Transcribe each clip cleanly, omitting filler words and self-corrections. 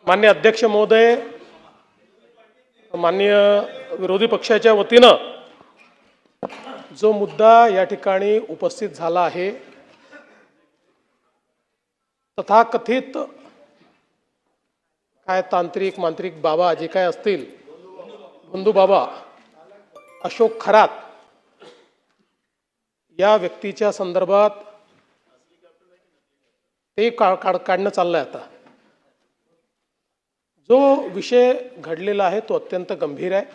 माननीय अध्यक्ष महोदय, माननीय विरोधी पक्षाच्या वतीनं जो मुद्दा या ठिकाणी उपस्थित झाला आहे, तथाकथित काय तांत्रिक मांत्रिक बाबा जे काय असतील, बंधू बाबा अशोक खरात या व्यक्तीच्या संदर्भात ते काढणं चाललंय. आता जो विषय घडलेला आहे तो अत्यंत गंभीर आहे.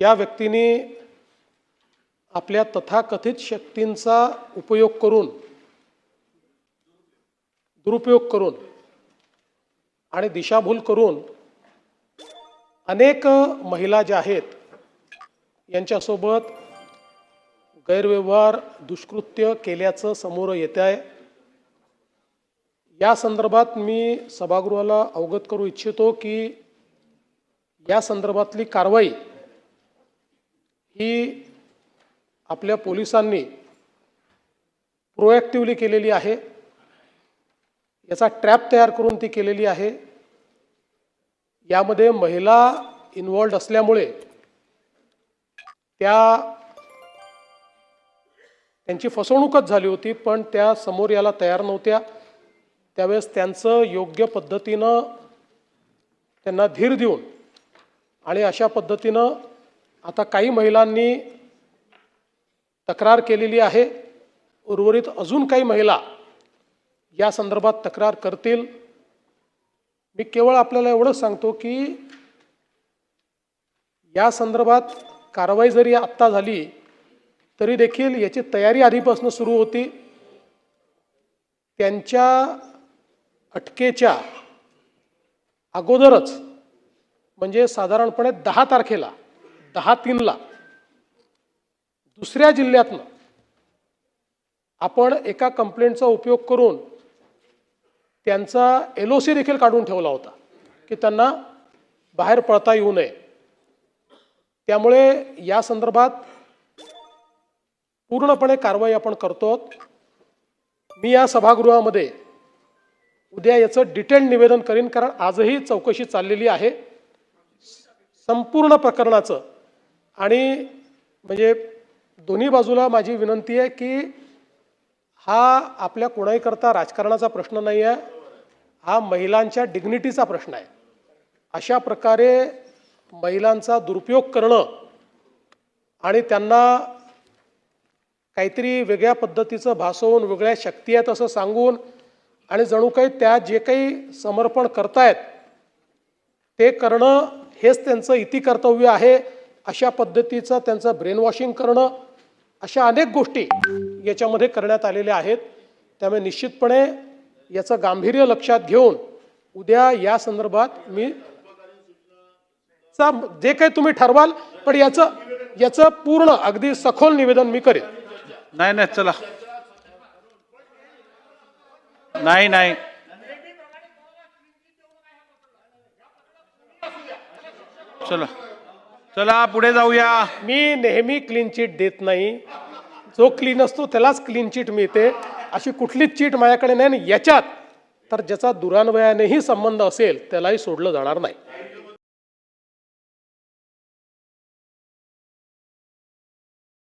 या व्यक्तीने आपल्या तथाकथित शक्तींचा उपयोग करून, दुरुपयोग करून आणि दिशाभूल करून अनेक महिला ज्या आहेत यांच्यासोबत गैरव्यवहार, दुष्कृत्य केल्याचं समोर येत आहे. या संदर्भात मी सभागृहाला अवगत करू इच्छितो की या संदर्भातली कारवाई ही आपल्या पोलिसांनी प्रोएक्टिव्हली केलेली आहे. याचा ट्रॅप तयार करून ती केलेली आहे. यामध्ये महिला इन्व्हॉल्ड असल्यामुळे त्यांची फसवणूकच झाली होती, पण त्या समोर यायला तयार नव्हत्या. त्यावेळेस त्यांचं योग्य पद्धतीनं त्यांना धीर देऊन आणि अशा पद्धतीनं आता काही महिलांनी तक्रार केलेली आहे. उर्वरित अजून काही महिला या संदर्भात तक्रार करतील. मी केवळ आपल्याला एवढंच सांगतो की या संदर्भात कारवाई जरी आत्ता झाली तरी देखील याची तयारी आधीपासून सुरू होती. त्यांच्या अटकेच्या अगोदरच म्हणजे साधारणपणे 10 तारखेला 10/3 दुसऱ्या जिल्ह्यातनं आपण एका कंप्लेंटचा उपयोग करून त्यांचा LOC देखील काढून ठेवला होता की त्यांना बाहेर पळता येऊ नये. त्यामुळे या संदर्भात पूर्णपणे कारवाई आपण करतो. मी या सभागृहामध्ये उद्या याचं डिटेल निवेदन करीन, कारण आजही चौकशी चाललेली आहे संपूर्ण प्रकरणाचं. आणि म्हणजे दोन्ही बाजूला माझी विनंती आहे की हा आपल्या कोणाही करता राजकारणाचा प्रश्न नाही आहे, हा महिलांच्या डिग्निटीचा प्रश्न आहे. अशा प्रकारे महिलांचा दुरुपयोग करणं आणि त्यांना काहीतरी वेगळ्या पद्धतीचं भासवून, वेगळ्या शक्ती आहेत असं सांगून आणि जणू काही त्या जे काही समर्पण करतायत ते करणं हेच त्यांचं इति कर्तव्य आहे, अशा पद्धतीचं त्यांचं ब्रेन वॉशिंग करणं, अशा अनेक गोष्टी याच्यामध्ये करण्यात आलेल्या आहेत. त्यामुळे निश्चितपणे याचं गांभीर्य लक्षात घेऊन उद्या या संदर्भात मी जे काही तुम्ही ठरवाल, पण याचं पूर्ण अगदी सखोल निवेदन मी करेन. नाही चला, नाही चला पुढे जाऊया. मी नेहमी क्लीन चिट देत नाही. जो क्लीन असतो त्यालाच क्लीन चिट मिळते. अशी कुठलीच चिट माझ्याकडे नाही. याच्यात तर ज्याचा दुरान्वयानेही संबंध असेल त्यालाही सोडलं जाणार नाही.